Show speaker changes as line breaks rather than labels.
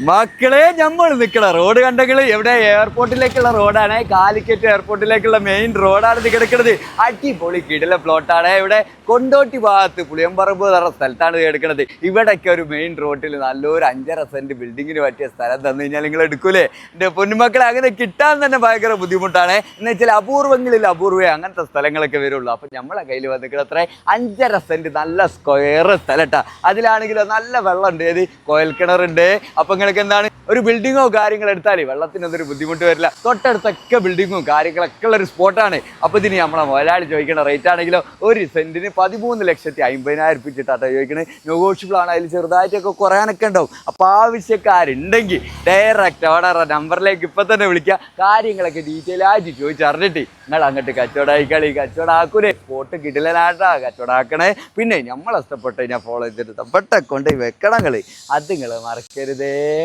മക്കളെ നമ്മൾ നിൽക്കണ റോഡ് കണ്ടെങ്കിൽ എവിടെ എയർപോർട്ടിലേക്കുള്ള റോഡാണ്. കാലിക്കറ്റ് എയർപോർട്ടിലേക്കുള്ള മെയിൻ റോഡാണ് ഇത് കിടക്കുന്നത്. അടിപൊളി കിടില പ്ലോട്ടാണ്. ഇവിടെ കൊണ്ടോട്ടി ഭാഗത്ത് പുളിയമ്പറമ്പ് എന്ന സ്ഥലത്താണ് ഇത് കിടക്കുന്നത്. ഇവിടെയൊക്കെ ഒരു മെയിൻ റോഡിൽ നല്ലൊരു 5.5 സെന്റ് ബിൽഡിങ്ങിന് പറ്റിയ സ്ഥലം തന്നു കഴിഞ്ഞാൽ നിങ്ങൾ എടുക്കൂലേ? എൻ്റെ പൊന്നുമക്കളെ അങ്ങനെ കിട്ടാൻ തന്നെ ഭയങ്കര ബുദ്ധിമുട്ടാണ്. എന്ന് വെച്ചാൽ അപൂർവങ്ങളിൽ അപൂർവേ അങ്ങനത്തെ സ്ഥലങ്ങളൊക്കെ വരുള്ളൂ. അപ്പം നമ്മളെ കയ്യിൽ വന്നിട്ട് അത്ര 5.5 സെന്റ് നല്ല സ്ക്വയർ സ്ഥലട്ടാ. അതിലാണെങ്കിലോ നല്ല വെള്ളമുണ്ട്, ഏത് കോയൽ കിണറുണ്ട്. അപ്പം നിങ്ങൾക്ക് എന്താണ് ഒരു ബിൽഡിങ്ങോ കാര്യങ്ങളോ എടുത്താൽ വെള്ളത്തിനൊന്നും ബുദ്ധിമുട്ട് വരില്ല. തൊട്ടടുത്തൊക്കെ ബിൽഡിങ്ങും കാര്യങ്ങളൊക്കെ ഉള്ള ഒരു സ്പോട്ടാണ്. അപ്പോൾ ഇതിന് നമ്മളെ മുതലാളി ചോദിക്കണ റേറ്റ് ആണെങ്കിലോ 1 സെന്റിന് 13,50,000 രൂപ ചോദിക്കണത്. നെഗോഷ്യബിൾ ആണ്, അതിൽ ചെറുതായിട്ടൊക്കെ കുറയാനൊക്കെ ഉണ്ടാവും. അപ്പോൾ ആവശ്യക്കാരുണ്ടെങ്കിൽ ഡയറക്റ്റ് അവിടെ നമ്പറിലേക്ക് ഇപ്പം തന്നെ വിളിക്കുക. കാര്യങ്ങളൊക്കെ ഡീറ്റെയിൽ ആയിട്ട് ചോദിച്ചറിഞ്ഞിട്ട് നിങ്ങൾ അങ്ങോട്ട് കച്ചവടമായിക്കളി. കച്ചവടമാക്കൂലേ? സ്പോട്ട് കിടിലനാട്ടാ കച്ചവടമാക്കണേ. പിന്നെ നമ്മളെ ഇഷ്ടപ്പെട്ട് കഴിഞ്ഞാൽ ഫോളോ ചെയ്തിട്ട് ഇഷ്ടപ്പെട്ട കൊണ്ട് വെക്കണം. അത് നിങ്ങൾ മറക്കരുതേ.